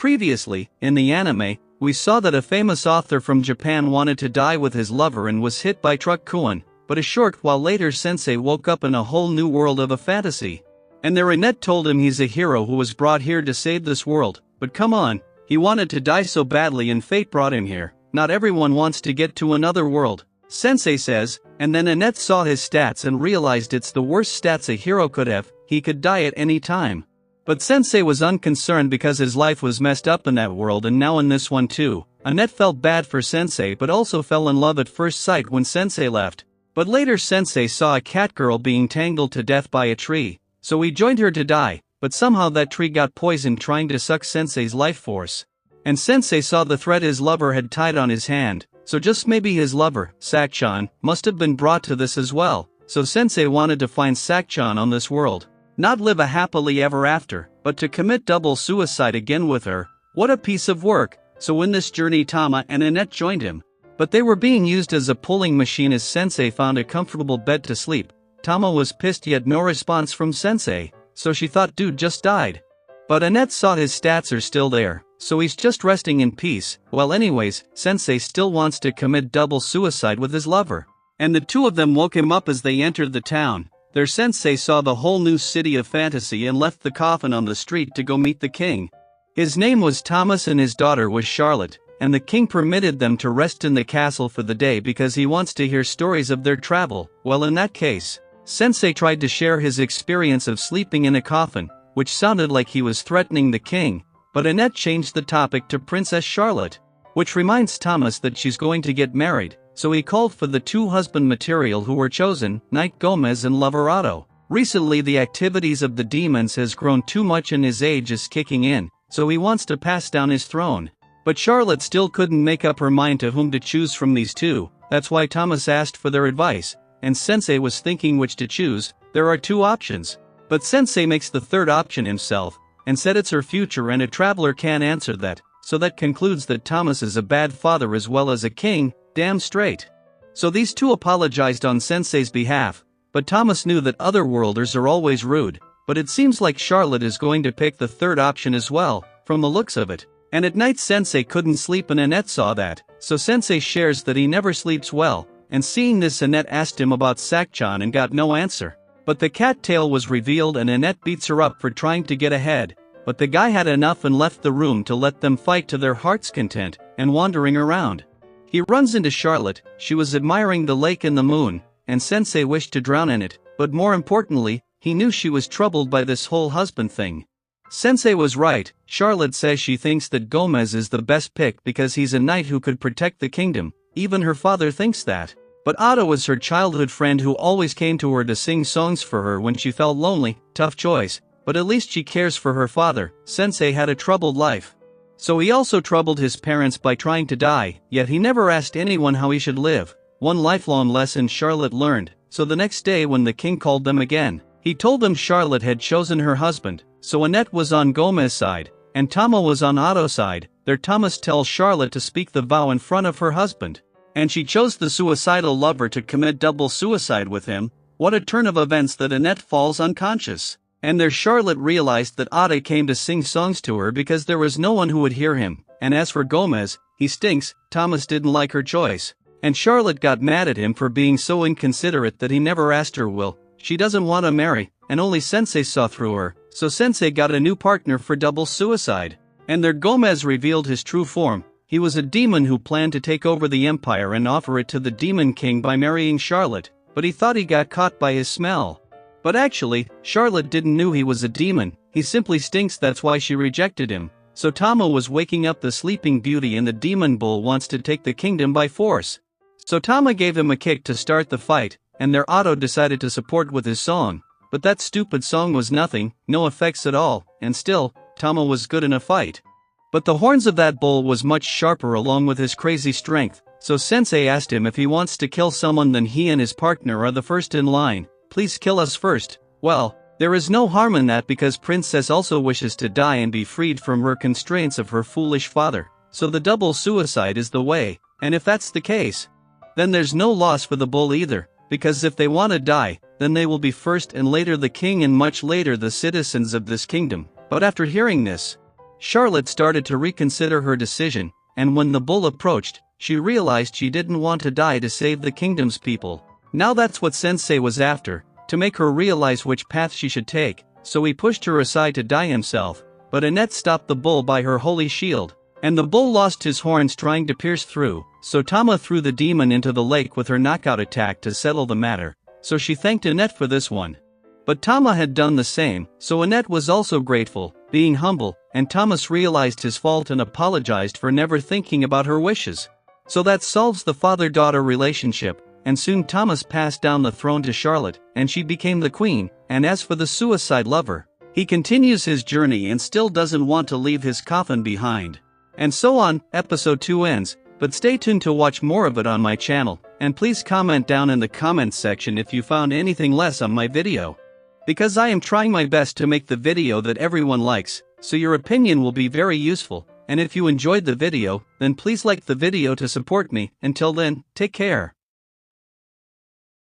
Previously, in the anime, we saw that a famous author from Japan wanted to die with his lover and was hit by truck Kuon, but a short while later Sensei woke up in a whole new world of a fantasy. And their Annette told him he's a hero who was brought here to save this world, but come on, he wanted to die so badly and fate brought him here. Not everyone wants to get to another world, Sensei says, and then Annette saw his stats and realized it's the worst stats a hero could have, he could die at any time. But Sensei was unconcerned because his life was messed up in that world and now in this one too. Annette felt bad for Sensei but also fell in love at first sight when Sensei left. But later Sensei saw a cat girl being tangled to death by a tree, so he joined her to die, but somehow that tree got poisoned trying to suck Sensei's life force. And Sensei saw the thread his lover had tied on his hand, so just maybe his lover, Sakchan, must have been brought to this as well, so Sensei wanted to find Sakchan on this world. Not live a happily ever after, but to commit double suicide again with her. What a piece of work. So in this journey Tama and Annette joined him. But they were being used as a pulling machine as Sensei found a comfortable bed to sleep. Tama was pissed yet no response from Sensei, so she thought dude just died. But Annette saw his stats are still there, so he's just resting in peace. Well anyways, Sensei still wants to commit double suicide with his lover. And the two of them woke him up as they entered the town. Their Sensei saw the whole new city of fantasy and left the coffin on the street to go meet the king. His name was Thomas and his daughter was Charlotte, and the king permitted them to rest in the castle for the day because he wants to hear stories of their travel. Well in that case, Sensei tried to share his experience of sleeping in a coffin, which sounded like he was threatening the king, but Annette changed the topic to Princess Charlotte, which reminds Thomas that she's going to get married. So he called for the two husband material who were chosen, Knight Gomez and Lover Otto. Recently the activities of the demons has grown too much and his age is kicking in, so he wants to pass down his throne. But Charlotte still couldn't make up her mind to whom to choose from these two, that's why Thomas asked for their advice, and Sensei was thinking which to choose. There are two options. But Sensei makes the third option himself, and said it's her future and a traveler can't answer that, so that concludes that Thomas is a bad father as well as a king. Damn straight. So these two apologized on Sensei's behalf, but Thomas knew that otherworlders are always rude, but it seems like Charlotte is going to pick the third option as well, from the looks of it. And at night Sensei couldn't sleep and Annette saw that, so Sensei shares that he never sleeps well, and seeing this Annette asked him about Sakchan and got no answer. But the cat tail was revealed and Annette beats her up for trying to get ahead, but the guy had enough and left the room to let them fight to their heart's content, and wandering around. He runs into Charlotte. She was admiring the lake and the moon, and Sensei wished to drown in it, but more importantly, he knew she was troubled by this whole husband thing. Sensei was right. Charlotte says she thinks that Gomez is the best pick because he's a knight who could protect the kingdom, even her father thinks that. But Otto is her childhood friend who always came to her to sing songs for her when she felt lonely. Tough choice, but at least she cares for her father. Sensei had a troubled life. So he also troubled his parents by trying to die, yet he never asked anyone how he should live. One lifelong lesson Charlotte learned, so the next day when the king called them again, he told them Charlotte had chosen her husband, so Annette was on Gomez's side, and Tama was on Otto's side. There Thomas tells Charlotte to speak the vow in front of her husband, and she chose the suicidal lover to commit double suicide with him. What a turn of events that Annette falls unconscious. And there Charlotte realized that Otto came to sing songs to her because there was no one who would hear him, and as for Gomez, he stinks. Thomas didn't like her choice, and Charlotte got mad at him for being so inconsiderate that he never asked her will. She doesn't want to marry, and only Sensei saw through her, so Sensei got a new partner for double suicide. And there Gomez revealed his true form. He was a demon who planned to take over the empire and offer it to the Demon King by marrying Charlotte, but he thought he got caught by his smell. But actually, Charlotte didn't know he was a demon, he simply stinks, that's why she rejected him. So Tama was waking up the sleeping beauty and the demon bull wants to take the kingdom by force. So Tama gave him a kick to start the fight, and their Otto decided to support with his song. But that stupid song was nothing, no effects at all, and still, Tama was good in a fight. But the horns of that bull was much sharper along with his crazy strength, so Sensei asked him if he wants to kill someone then he and his partner are the first in line. Please kill us first. Well, there is no harm in that because Princess also wishes to die and be freed from her constraints of her foolish father, so the double suicide is the way, and if that's the case, then there's no loss for the bull either, because if they want to die, then they will be first and later the king and much later the citizens of this kingdom. But after hearing this, Charlotte started to reconsider her decision, and when the bull approached, she realized she didn't want to die to save the kingdom's people. Now that's what Sensei was after, to make her realize which path she should take, so he pushed her aside to die himself, but Annette stopped the bull by her holy shield, and the bull lost his horns trying to pierce through, so Tama threw the demon into the lake with her knockout attack to settle the matter, so she thanked Annette for this one. But Tama had done the same, so Annette was also grateful, being humble, and Thomas realized his fault and apologized for never thinking about her wishes. So that solves the father-daughter relationship, and soon Thomas passed down the throne to Charlotte, and she became the queen, and as for the suicide lover, he continues his journey and still doesn't want to leave his coffin behind. And so on, episode 2 ends, but stay tuned to watch more of it on my channel, and please comment down in the comments section if you found anything less on my video. Because I am trying my best to make the video that everyone likes, so your opinion will be very useful, and if you enjoyed the video, then please like the video to support me. Until then, take care.